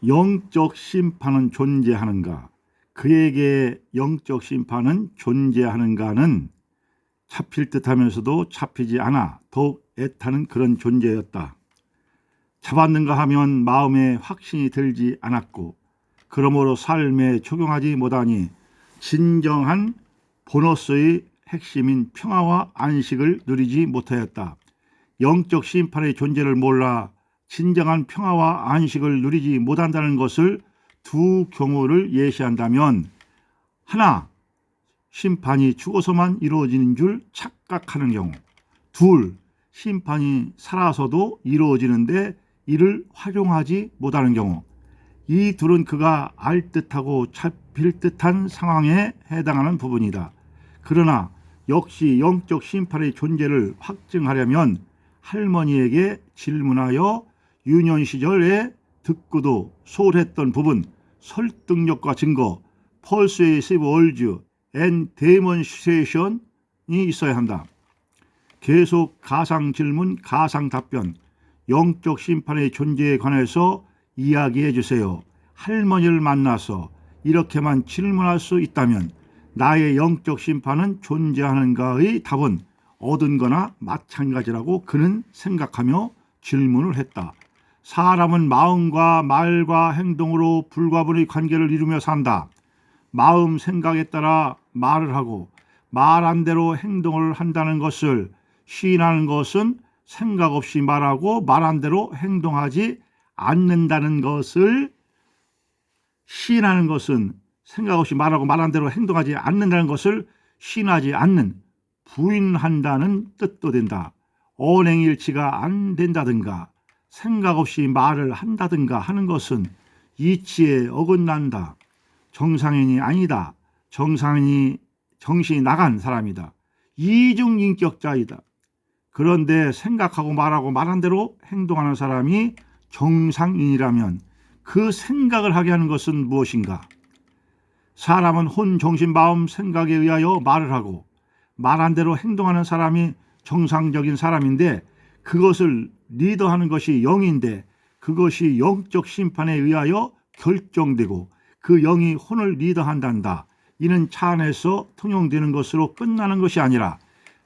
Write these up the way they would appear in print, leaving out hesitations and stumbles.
영적 심판은 존재하는가? 그에게 영적 심판은 존재하는가는 잡힐 듯하면서도 잡히지 않아 더욱 애타는 그런 존재였다. 잡았는가 하면 마음에 확신이 들지 않았고 그러므로 삶에 적용하지 못하니 진정한 보너스의 핵심인 평화와 안식을 누리지 못하였다. 영적 심판의 존재를 몰라 진정한 평화와 안식을 누리지 못한다는 것을 두 경우를 예시한다면, 하나, 심판이 죽어서만 이루어지는 줄 착각하는 경우, 둘, 심판이 살아서도 이루어지는데 이를 활용하지 못하는 경우. 이 둘은 그가 알 듯하고 잡힐 듯한 상황에 해당하는 부분이다. 그러나 역시 영적 심판의 존재를 확증하려면 할머니에게 질문하여 유년 시절에 듣고도 소홀했던 부분, 설득력과 증거, persuasive words and demonstration이 있어야 한다. 계속 가상 질문, 가상 답변, 영적 심판의 존재에 관해서 이야기해 주세요. 할머니를 만나서 이렇게만 질문할 수 있다면 나의 영적 심판은 존재하는가의 답은 얻은 거나 마찬가지라고 그는 생각하며 질문을 했다. 사람은 마음과 말과 행동으로 불가분의 관계를 이루며 산다. 마음 생각에 따라 말을 하고 말한 대로 행동을 한다는 것을 시인하는 것은 생각 없이 말하고 말한 대로 행동하지 않는다는 것을, 시인하는 것은 생각 없이 말하고 말한 대로 행동하지 않는다는 것을 시인하지 않는, 부인한다는 뜻도 된다. 언행일치가 안 된다든가 생각 없이 말을 한다든가 하는 것은 이치에 어긋난다. 정상인이 아니다. 정상인이 정신이 나간 사람이다. 이중인격자이다. 그런데 생각하고 말하고 말한 대로 행동하는 사람이 정상인이라면 그 생각을 하게 하는 것은 무엇인가? 사람은 혼, 정신, 마음, 생각에 의하여 말을 하고 말한 대로 행동하는 사람이 정상적인 사람인데, 그것을 리더하는 것이 영인데 그것이 영적 심판에 의하여 결정되고 그 영이 혼을 리더한단다. 이는 차 안에서 통용되는 것으로 끝나는 것이 아니라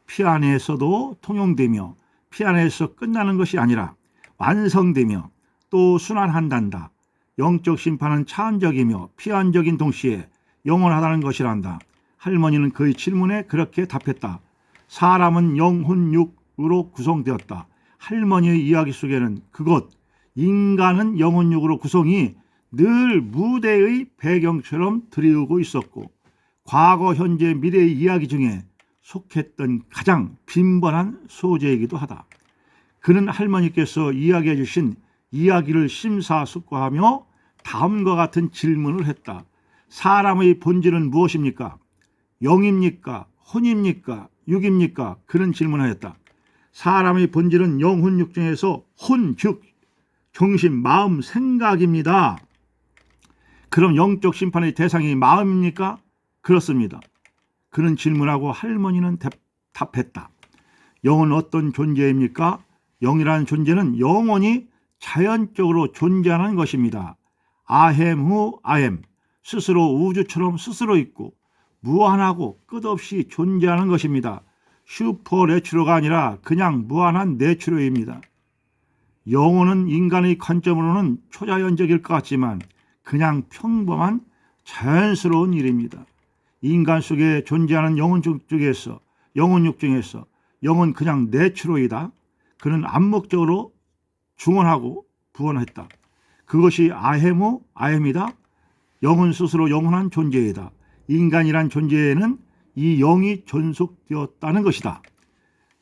피 안에서도 통용되며 피 안에서 끝나는 것이 아니라 완성되며 또 순환한단다. 영적 심판은 차원적이며 피안적인 동시에 영원하다는 것이란다. 할머니는 그의 질문에 그렇게 답했다. 사람은 영혼 육으로 구성되었다. 할머니의 이야기 속에는 그것, 인간은 영혼 육으로 구성이 늘 무대의 배경처럼 드리우고 있었고 과거, 현재, 미래의 이야기 중에 속했던 가장 빈번한 소재이기도 하다. 그는 할머니께서 이야기해 주신 이야기를 심사숙고하며 다음과 같은 질문을 했다. 사람의 본질은 무엇입니까? 영입니까? 혼입니까? 육입니까? 그는 질문하였다. 사람의 본질은 영혼육 중에서 혼, 즉 정신, 마음, 생각입니다. 그럼 영적 심판의 대상이 마음입니까? 그렇습니다. 그는 질문하고 할머니는 답했다. 영은 어떤 존재입니까? 영이라는 존재는 영원히 자연적으로 존재하는 것입니다. 아햄 후 아햄, 스스로 우주처럼 스스로 있고 무한하고 끝없이 존재하는 것입니다. 슈퍼내추럴가 아니라 그냥 무한한 내추럴입니다. 영혼은 인간의 관점으로는 초자연적일 것 같지만 그냥 평범한 자연스러운 일입니다. 인간 속에 존재하는 영혼육 중에서 영은 그냥 내추럴이다. 그는 암묵적으로 중원하고 부원했다. 그것이 아햄후 아햄이다. 영은 스스로 영원한 존재이다. 인간이란 존재에는 이 영이 존속되었다는 것이다.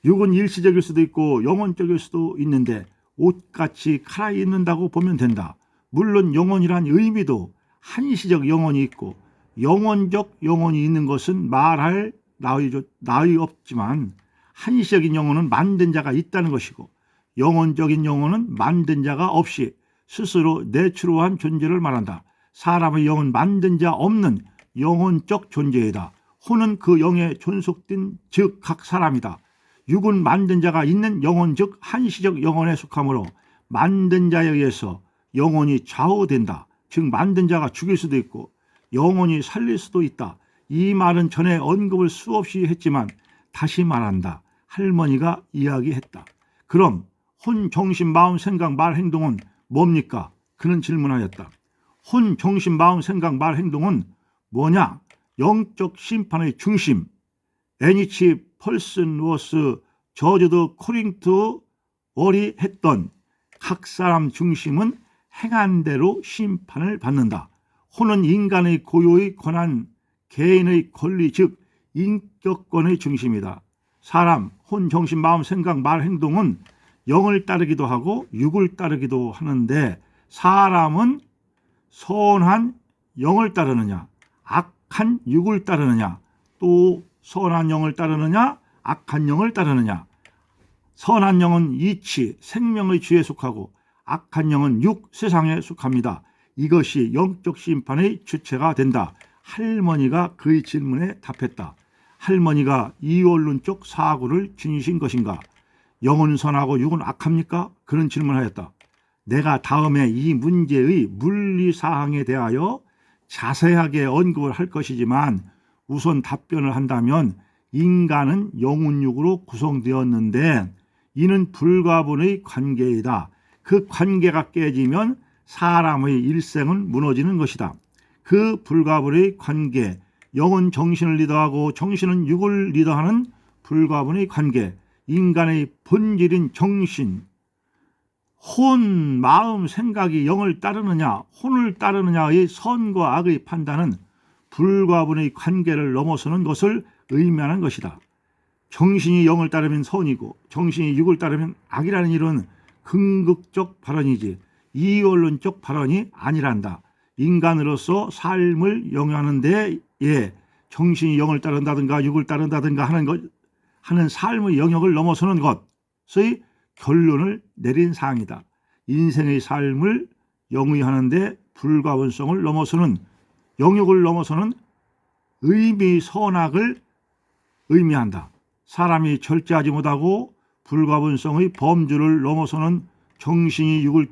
육은 일시적일 수도 있고 영원적일 수도 있는데 옷같이 갈아입는다고 보면 된다. 물론 영혼이란 의미도 한시적 영혼이 있고 영원적 영혼이 있는 것은 말할 나위 없지만 한시적인 영혼은 만든 자가 있다는 것이고 영혼적인 영혼은 만든 자가 없이 스스로 내추럴한 존재를 말한다. 사람의 영은 만든 자 없는 영혼적 존재이다. 혼은 그 영에 존속된 즉 각 사람이다. 육은 만든 자가 있는 영혼 즉 한시적 영혼에 속하므로 만든 자에 의해서 영혼이 좌우된다. 즉 만든 자가 죽일 수도 있고 영원히 살릴 수도 있다. 이 말은 전에 언급을 수없이 했지만 다시 말한다. 할머니가 이야기했다. 그럼 혼, 정신, 마음, 생각, 말, 행동은 뭡니까? 그는 질문하였다. 혼, 정신, 마음, 생각, 말, 행동은 뭐냐? 영적 심판의 중심. 에니치 펄슨 워스 저주드 코링트 월이 했던 각 사람 중심은 행한 대로 심판을 받는다. 혼은 인간의 고유의 권한, 개인의 권리, 즉 인격권의 중심이다. 사람, 혼, 정신, 마음, 생각, 말, 행동은 영을 따르기도 하고 육을 따르기도 하는데 사람은 선한 영을 따르느냐, 악한 육을 따르느냐, 또 선한 영을 따르느냐, 악한 영을 따르느냐. 선한 영은 이치, 생명의 주에 속하고 악한 영은 육, 세상에 속합니다. 이것이 영적 심판의 주체가 된다. 할머니가 그의 질문에 답했다. 할머니가 이원론적 사고를 지니신 것인가? 영은 선하고 육은 악합니까? 그런 질문하였다. 내가 다음에 이 문제의 물리사항에 대하여 자세하게 언급을 할 것이지만 우선 답변을 한다면 인간은 영혼육으로 구성되었는데 이는 불가분의 관계이다. 그 관계가 깨지면 사람의 일생은 무너지는 것이다. 그 불가분의 관계, 영은 정신을 리더하고 정신은 육을 리더하는 불가분의 관계, 인간의 본질인 정신, 혼, 마음, 생각이 영을 따르느냐 혼을 따르느냐의 선과 악의 판단은 불가분의 관계를 넘어서는 것을 의미하는 것이다. 정신이 영을 따르면 선이고 정신이 육을 따르면 악이라는 일은 긍극적 발언이지 이원론적 발언이 아니란다. 인간으로서 삶을 영위하는 데에 정신이 영을 따른다든가 육을 따른다든가 하는 삶의 영역을 넘어서는 것의 결론을 내린 사항이다. 인생의 삶을 영위하는데 불가분성을 넘어서는 영역을 넘어서는 의미 선악을 의미한다. 사람이 절제하지 못하고 불가분성의 범주를 넘어서는 정신이 육을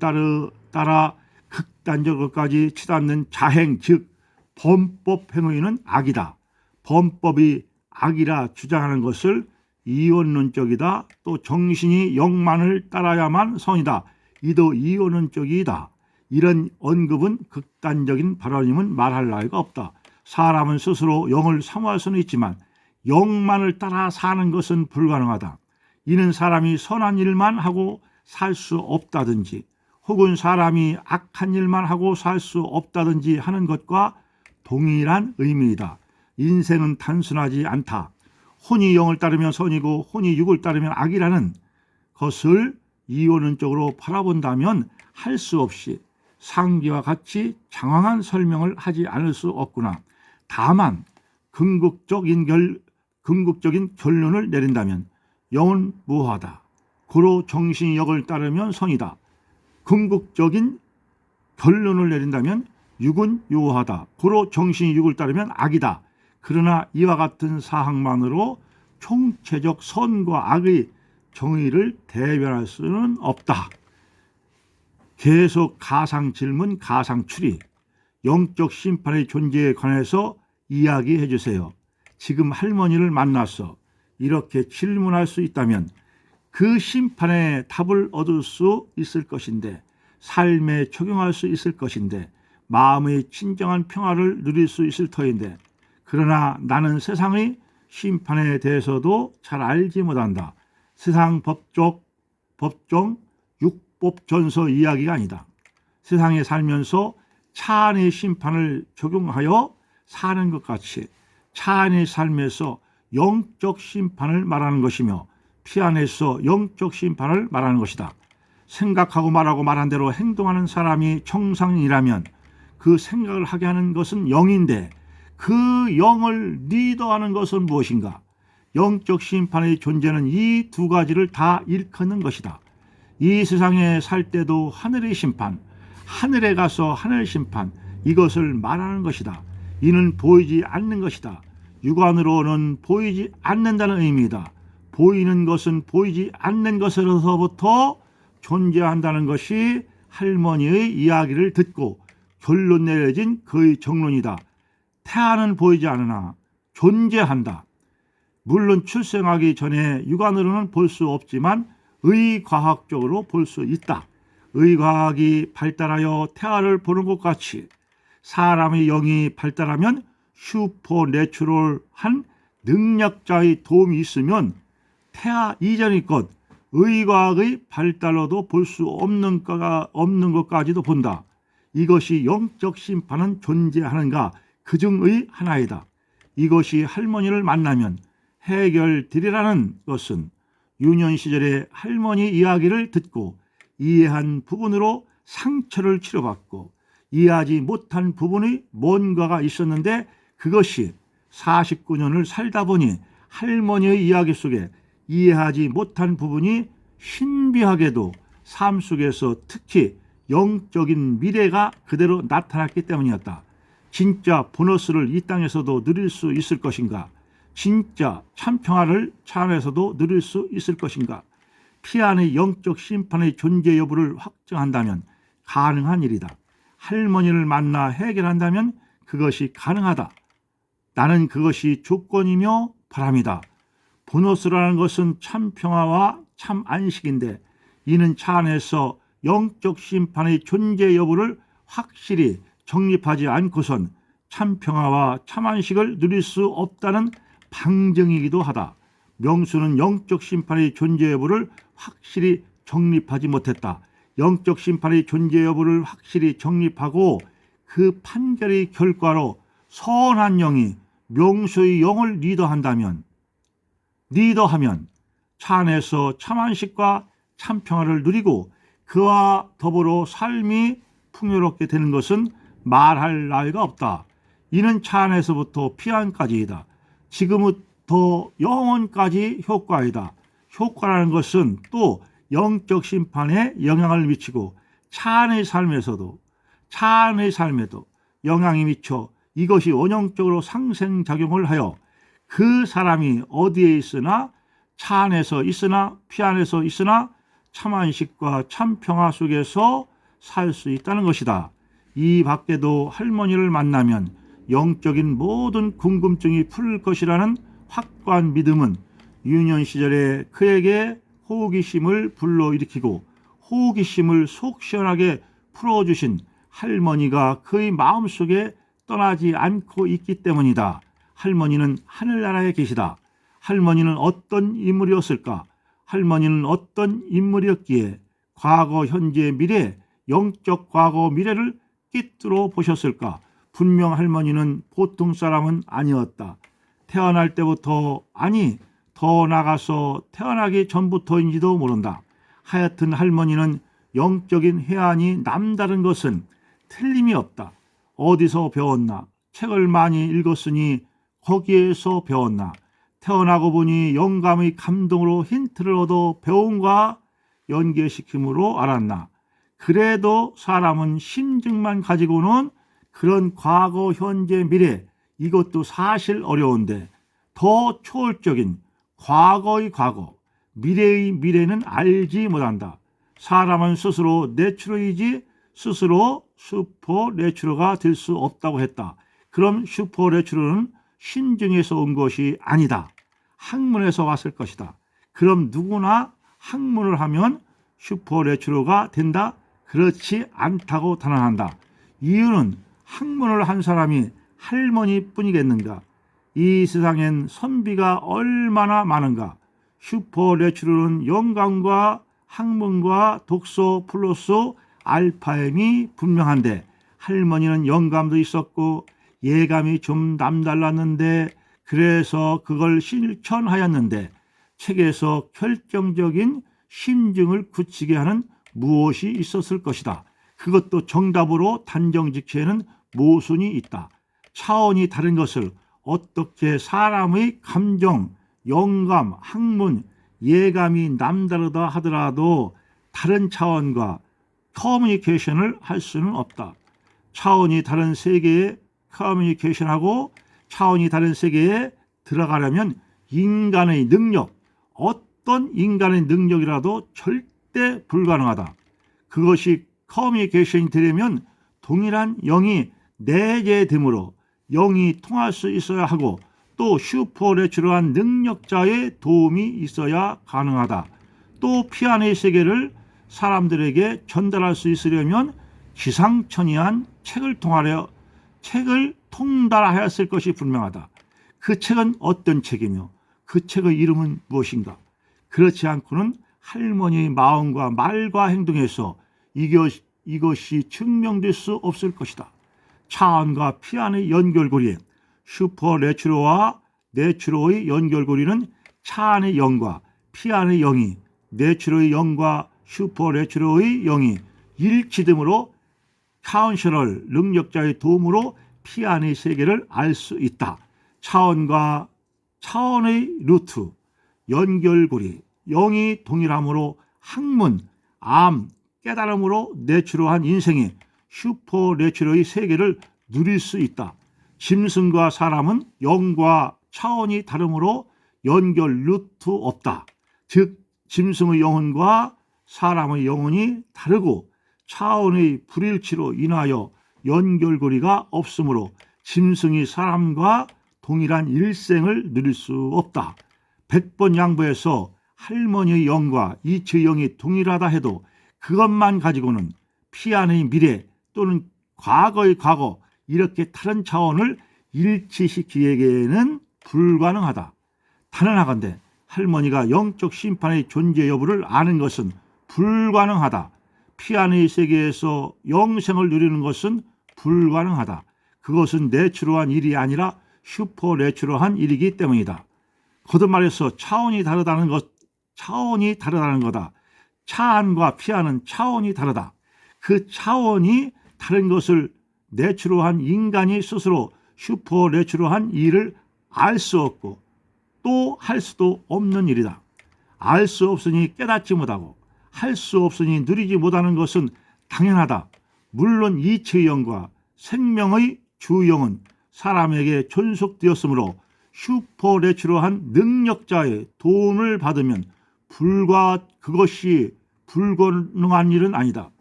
따라 극단적으로까지 치닫는 자행, 즉 범법 행위는 악이다. 범법이 악이라 주장하는 것을 이원론적이다. 또 정신이 영만을 따라야만 선이다. 이도 이원론적이다. 이런 언급은 극단적인 발언임은 말할 나위가 없다. 사람은 스스로 영을 사모할 수는 있지만 영만을 따라 사는 것은 불가능하다. 이는 사람이 선한 일만 하고 살 수 없다든지 혹은 사람이 악한 일만 하고 살 수 없다든지 하는 것과 동일한 의미이다. 인생은 단순하지 않다. 혼이 영을 따르면 선이고 혼이 육을 따르면 악이라는 것을 이원론적으로 바라본다면 할 수 없이 상기와 같이 장황한 설명을 하지 않을 수 없구나. 다만 궁극적인 결론을 내린다면 영은 무하다. 고로 정신이 영을 따르면 선이다. 궁극적인 결론을 내린다면 육은 유하다. 고로 정신이 육을 따르면 악이다. 그러나 이와 같은 사항만으로 총체적 선과 악의 정의를 대변할 수는 없다. 계속 가상 질문, 가상 추리, 영적 심판의 존재에 관해서 이야기해 주세요. 지금 할머니를 만나서 이렇게 질문할 수 있다면 그 심판의 답을 얻을 수 있을 것인데 삶에 적용할 수 있을 것인데 마음의 진정한 평화를 누릴 수 있을 터인데 그러나 나는 세상의 심판에 대해서도 잘 알지 못한다. 세상 법정 육법전서 이야기가 아니다. 세상에 살면서 차 안의 심판을 적용하여 사는 것 같이 차 안의 삶에서 영적 심판을 말하는 것이며 피 안에서 영적 심판을 말하는 것이다. 생각하고 말하고 말한 대로 행동하는 사람이 정상이라면 그 생각을 하게 하는 것은 영인데 그 영을 리더하는 것은 무엇인가? 영적 심판의 존재는 이 두 가지를 다 일컫는 것이다. 이 세상에 살 때도 하늘의 심판, 하늘에 가서 하늘 심판, 이것을 말하는 것이다. 이는 보이지 않는 것이다. 육안으로는 보이지 않는다는 의미이다. 보이는 것은 보이지 않는 것으로서부터 존재한다는 것이 할머니의 이야기를 듣고 결론 내려진 그의 정론이다. 태아는 보이지 않으나 존재한다. 물론 출생하기 전에 육안으로는 볼 수 없지만 의과학적으로 볼 수 있다. 의과학이 발달하여 태아를 보는 것 같이 사람의 영이 발달하면 슈퍼내추럴한 능력자의 도움이 있으면 태아 이전의 것 의과학의 발달로도 볼 수 없는 것까지도 본다. 이것이 영적 심판은 존재하는가 그중의 하나이다. 이것이 할머니를 만나면 해결되리라는 것은 유년 시절에 할머니 이야기를 듣고 이해한 부분으로 상처를 치료받고 이해하지 못한 부분이 뭔가가 있었는데 그것이 49년을 살다 보니 할머니의 이야기 속에 이해하지 못한 부분이 신비하게도 삶 속에서 특히 영적인 미래가 그대로 나타났기 때문이었다. 진짜 보너스를 이 땅에서도 누릴 수 있을 것인가? 진짜 참평화를 차 안에서도 누릴 수 있을 것인가? 피안의 영적 심판의 존재 여부를 확정한다면 가능한 일이다. 할머니를 만나 해결한다면 그것이 가능하다. 나는 그것이 조건이며 바람이다. 보너스라는 것은 참 평화와 참 안식인데 이는 차 안에서 영적 심판의 존재 여부를 확실히 정립하지 않고선 참 평화와 참 안식을 누릴 수 없다는 방증이기도 하다. 명수는 영적 심판의 존재 여부를 확실히 정립하지 못했다. 영적 심판의 존재 여부를 확실히 정립하고 그 판결의 결과로 선한 영이 명수의 영을 리더하면 차 안에서 참 안식과 참 평화를 누리고 그와 더불어 삶이 풍요롭게 되는 것은 말할 나위가 없다. 이는 차 안에서부터 피안까지이다. 지금부터 영원까지 효과이다. 효과라는 것은 또 영적 심판에 영향을 미치고 차 안의 삶에도 영향이 미쳐 이것이 원형적으로 상생작용을 하여 그 사람이 어디에 있으나 차 안에서 있으나 피 안에서 있으나 참안식과 참평화 속에서 살 수 있다는 것이다. 이 밖에도 할머니를 만나면 영적인 모든 궁금증이 풀릴 것이라는 확고한 믿음은 유년 시절에 그에게 호기심을 불러일으키고 호기심을 속 시원하게 풀어주신 할머니가 그의 마음속에 떠나지 않고 있기 때문이다. 할머니는 하늘나라에 계시다. 할머니는 어떤 인물이었을까? 할머니는 어떤 인물이었기에 과거, 현재, 미래, 영적 과거, 미래를 꿰뚫어 보셨을까? 분명 할머니는 보통 사람은 아니었다. 태어날 때부터 아니 더 나가서 태어나기 전부터인지도 모른다. 하여튼 할머니는 영적인 해안이 남다른 것은 틀림이 없다. 어디서 배웠나? 책을 많이 읽었으니 거기에서 배웠나? 태어나고 보니 영감의 감동으로 힌트를 얻어 배움과 연계시킴으로 알았나? 그래도 사람은 심증만 가지고는 그런 과거, 현재, 미래 이것도 사실 어려운데 더 초월적인 과거의 과거, 미래의 미래는 알지 못한다. 사람은 스스로 내추럴이지 스스로 슈퍼내추럴가 될 수 없다고 했다. 그럼 슈퍼내추럴은 신증에서 온 것이 아니다. 학문에서 왔을 것이다. 그럼 누구나 학문을 하면 슈퍼내추럴가 된다? 그렇지 않다고 단언한다. 이유는 학문을 한 사람이 할머니뿐이겠는가? 이 세상엔 선비가 얼마나 많은가? 슈퍼내추럴은 영감과 학문과 독서 플러스 알파엠이 분명한데 할머니는 영감도 있었고 예감이 좀 남달랐는데 그래서 그걸 실천하였는데 책에서 결정적인 심증을 굳히게 하는 무엇이 있었을 것이다. 그것도 정답으로 단정짓기에는 모순이 있다. 차원이 다른 것을 어떻게 사람의 감정, 영감, 학문, 예감이 남다르다 하더라도 다른 차원과 커뮤니케이션을 할 수는 없다. 차원이 다른 세계에 커뮤니케이션하고 차원이 다른 세계에 들어가려면 인간의 능력, 어떤 인간의 능력이라도 절대 불가능하다. 그것이 커뮤니케이션이 되려면 동일한 영이 내재되므로 영이 통할 수 있어야 하고 또 슈퍼내추럴한 능력자의 도움이 있어야 가능하다. 또 피안의 세계를 사람들에게 전달할 수 있으려면 기상천외한 책을 통달하였을 것이 분명하다. 그 책은 어떤 책이며 그 책의 이름은 무엇인가? 그렇지 않고는 할머니의 마음과 말과 행동에서 이것이 증명될 수 없을 것이다. 차원과 피안의 연결고리, 슈퍼내추럴과 내추럴의 연결고리는 차안의 영과 피안의 영이, 내추럴의 영과 슈퍼내추럴의 영이 일치됨으로 카운셔럴 능력자의 도움으로 피안의 세계를 알 수 있다. 차원과 차원의 루트, 연결고리, 영이 동일함으로 학문, 암, 깨달음으로 내추럴한 인생이 슈퍼내추럴의 세계를 누릴 수 있다. 짐승과 사람은 영과 차원이 다르므로 연결 루트 없다. 즉 짐승의 영혼과 사람의 영혼이 다르고 차원의 불일치로 인하여 연결고리가 없으므로 짐승이 사람과 동일한 일생을 누릴 수 없다. 100번 양보해서 할머니의 영과 이치의 영이 동일하다 해도 그것만 가지고는 피안의 미래 또는 과거의 과거 이렇게 다른 차원을 일치시키기에는 불가능하다. 단언하건대 할머니가 영적 심판의 존재 여부를 아는 것은 불가능하다. 피안의 세계에서 영생을 누리는 것은 불가능하다. 그것은 내추럴한 일이 아니라 슈퍼내추럴한 일이기 때문이다. 거듭 말해서 차원이 다르다는 거다. 차안과 피안은 차원이 다르다. 그 차원이 다른 것을 내추럴한 인간이 스스로 슈퍼내추럴한 일을 알 수 없고 또 할 수도 없는 일이다. 알 수 없으니 깨닫지 못하고 할 수 없으니 누리지 못하는 것은 당연하다. 물론 이치의 영과 생명의 주영은 사람에게 존속되었으므로 슈퍼내추럴한 능력자의 도움을 받으면 그것이 불가능한 일은 아니다.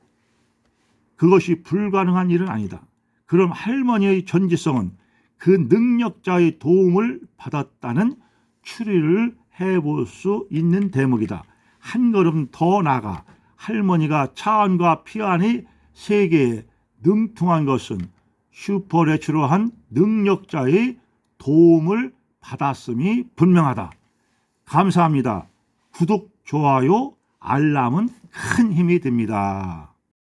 그것이 불가능한 일은 아니다. 그럼 할머니의 전지성은 그 능력자의 도움을 받았다는 추리를 해볼 수 있는 대목이다. 한 걸음 더 나아가 할머니가 차안과 피안의 세계에 능통한 것은 슈퍼내추럴한 능력자의 도움을 받았음이 분명하다. 감사합니다. 구독, 좋아요, 알람은 큰 힘이 됩니다.